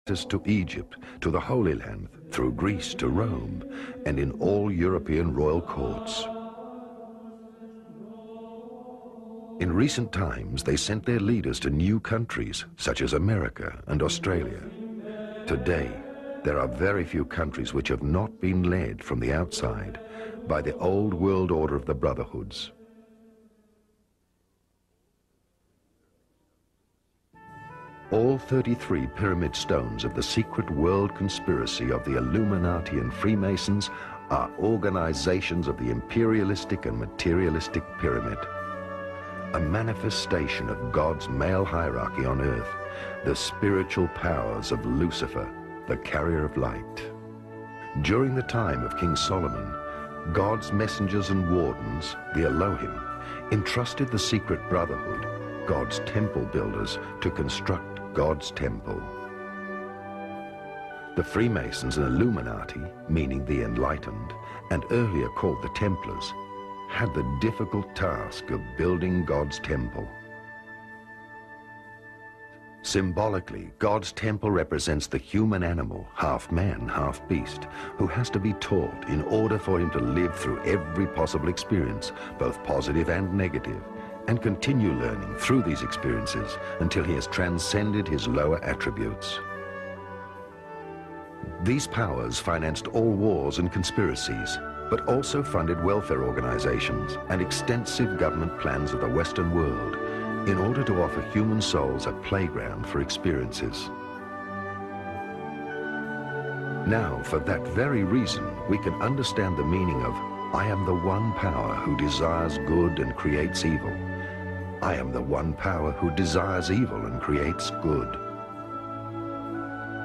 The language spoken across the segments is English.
to Egypt, to the Holy Land, through Greece to Rome, and in all European royal courts. In recent times, they sent their leaders to new countries, such as America and Australia. Today, there are very few countries which have not been led from the outside by the old world order of the brotherhoods. All 33 pyramid stones of the secret world conspiracy of the Illuminati and Freemasons are organizations of the imperialistic and materialistic pyramid, a manifestation of God's male hierarchy on earth, the spiritual powers of Lucifer, the carrier of light. During the time of King Solomon, God's messengers and wardens, the Elohim, entrusted the secret brotherhood, God's temple builders, to construct God's temple. The Freemasons and Illuminati, meaning the enlightened, and earlier called the Templars, had the difficult task of building God's temple. Symbolically, God's temple represents the human animal, half man, half beast, who has to be taught in order for him to live through every possible experience, both positive and negative, and continue learning through these experiences until he has transcended his lower attributes. These powers financed all wars and conspiracies, but also funded welfare organizations and extensive government plans of the Western world in order to offer human souls a playground for experiences. Now, for that very reason, we can understand the meaning of "I am the one power who desires good and creates evil. I am the one power who desires evil and creates good."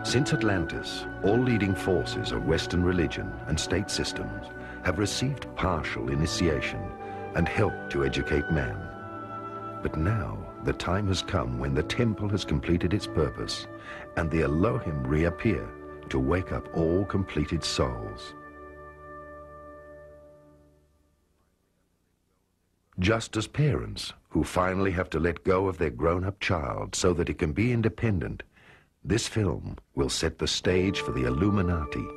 Since Atlantis, all leading forces of Western religion and state systems have received partial initiation and helped to educate man. But now the time has come when the temple has completed its purpose and the Elohim reappear to wake up all completed souls. Just as parents who finally have to let go of their grown-up child so that it can be independent, this film will set the stage for the Illuminati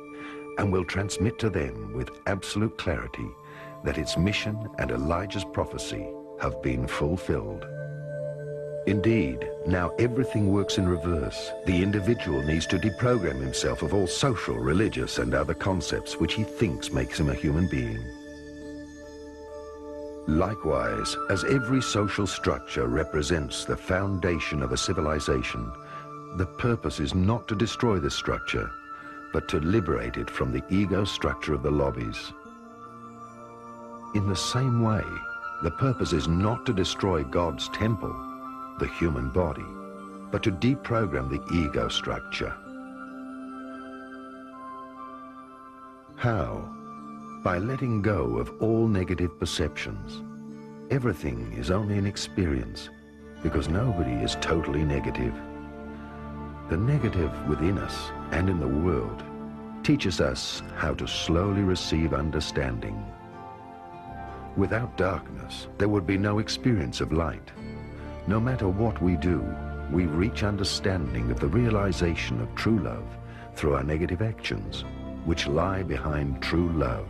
and will transmit to them with absolute clarity that its mission and Elijah's prophecy have been fulfilled. Indeed, now everything works in reverse. The individual needs to deprogram himself of all social, religious, and other concepts which he thinks makes him a human being. Likewise, as every social structure represents the foundation of a civilization, the purpose is not to destroy this structure, but to liberate it from the ego structure of the lobbies. In the same way, the purpose is not to destroy God's temple, the human body, but to deprogram the ego structure. How? By letting go of all negative perceptions. Everything is only an experience, because nobody is totally negative. The negative within us and in the world teaches us how to slowly receive understanding. Without darkness, there would be no experience of light. No matter what we do, we reach understanding of the realization of true love through our negative actions, which lie behind true love.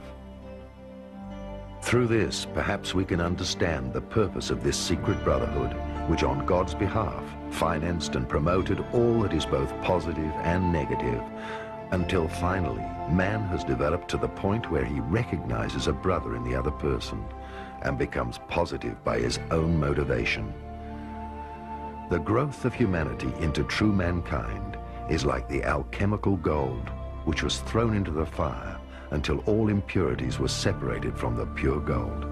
Through this, perhaps we can understand the purpose of this secret brotherhood, which on God's behalf financed and promoted all that is both positive and negative, until finally man has developed to the point where he recognizes a brother in the other person and becomes positive by his own motivation. The growth of humanity into true mankind is like the alchemical gold which was thrown into the fire until all impurities were separated from the pure gold.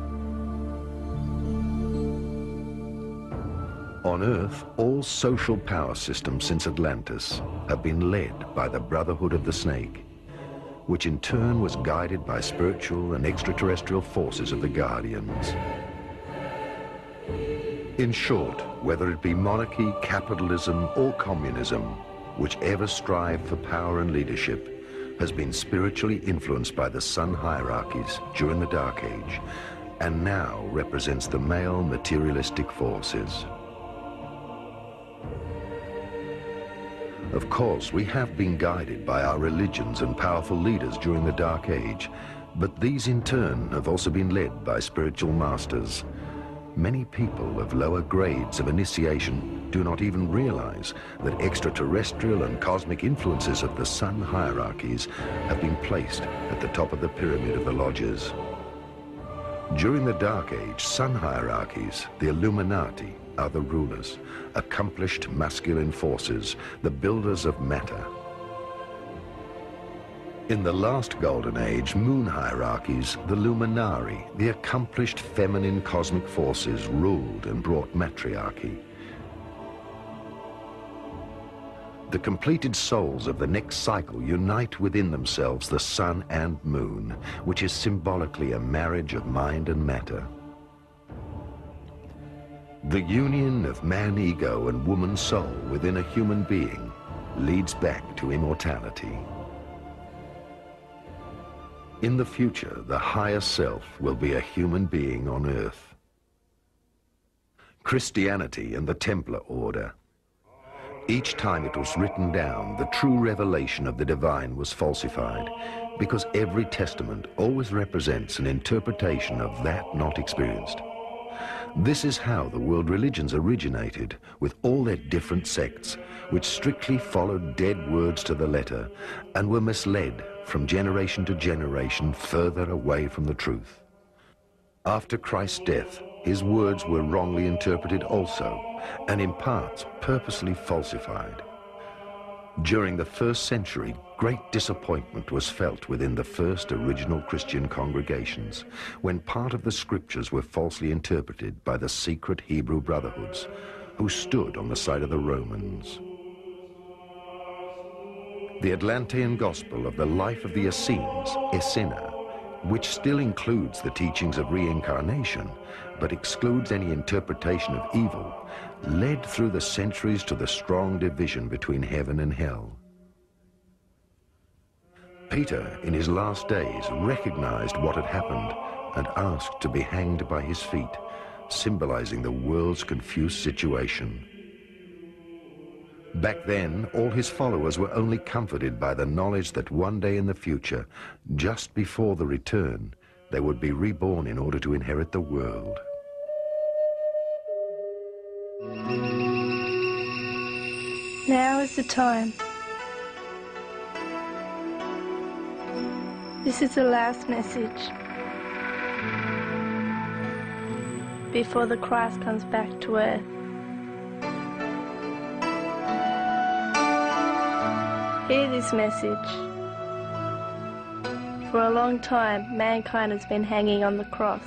On Earth, all social power systems since Atlantis have been led by the Brotherhood of the Snake, which in turn was guided by spiritual and extraterrestrial forces of the Guardians. In short, whether it be monarchy, capitalism, or communism, whichever strive for power and leadership has been spiritually influenced by the sun hierarchies during the Dark Age, and now represents the male materialistic forces. Of course, we have been guided by our religions and powerful leaders during the Dark Age, but these in turn have also been led by spiritual masters. Many people of lower grades of initiation do not even realize that extraterrestrial and cosmic influences of the sun hierarchies have been placed at the top of the pyramid of the lodges. During the Dark Age, sun hierarchies, the Illuminati, are the rulers, accomplished masculine forces, the builders of matter. In the last Golden Age, moon hierarchies, the Luminari, the accomplished feminine cosmic forces, ruled and brought matriarchy. The completed souls of the next cycle unite within themselves the sun and moon, which is symbolically a marriage of mind and matter. The union of man ego and woman soul within a human being leads back to immortality. In the future, the higher self will be a human being on Earth. Christianity and the Templar Order. Each time it was written down, the true revelation of the divine was falsified, because every testament always represents an interpretation of that not experienced. This is how the world religions originated, with all their different sects, which strictly followed dead words to the letter and were misled from generation to generation further away from the truth. After Christ's death, his words were wrongly interpreted also, and in parts purposely falsified. During the 1st century, great disappointment was felt within the first original Christian congregations, when part of the scriptures were falsely interpreted by the secret Hebrew brotherhoods, who stood on the side of the Romans. The Atlantean gospel of the life of the Essenes, Essena, which still includes the teachings of reincarnation, but excludes any interpretation of evil, led through the centuries to the strong division between heaven and hell. Peter, in his last days, recognized what had happened and asked to be hanged by his feet, symbolizing the world's confused situation. Back then, all his followers were only comforted by the knowledge that one day in the future, just before the return, they would be reborn in order to inherit the world. Now is the time. This is the last message before the Christ comes back to earth. Hear this message. For a long time, mankind has been hanging on the cross.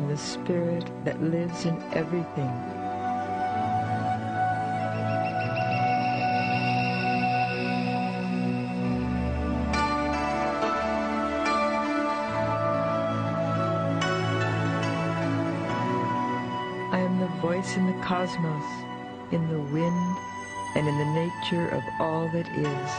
The spirit that lives in everything. I am the voice in the cosmos, in the wind, and in the nature of all that is.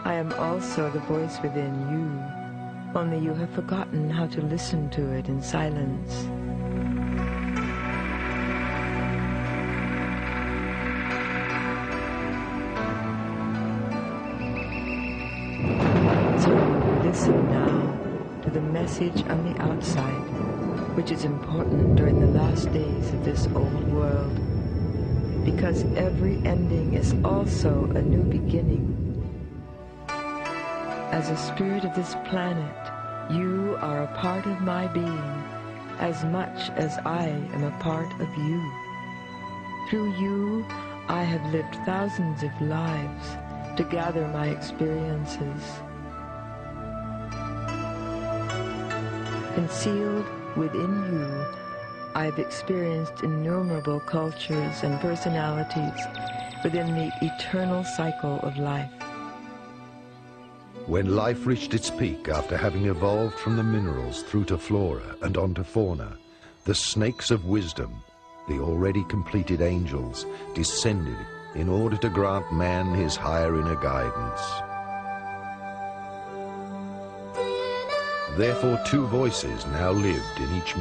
I am also the voice within you, only you have forgotten how to listen to it in silence. So listen now to the message on the outside, which is important during the last days of this old world, because every ending is also a new beginning. As a spirit of this planet, you are a part of my being, as much as I am a part of you. Through you, I have lived thousands of lives to gather my experiences. Concealed within you, I've experienced innumerable cultures and personalities within the eternal cycle of life. When life reached its peak after having evolved from the minerals through to flora and onto fauna, the snakes of wisdom, the already completed angels, descended in order to grant man his higher inner guidance. Therefore, two voices now lived in each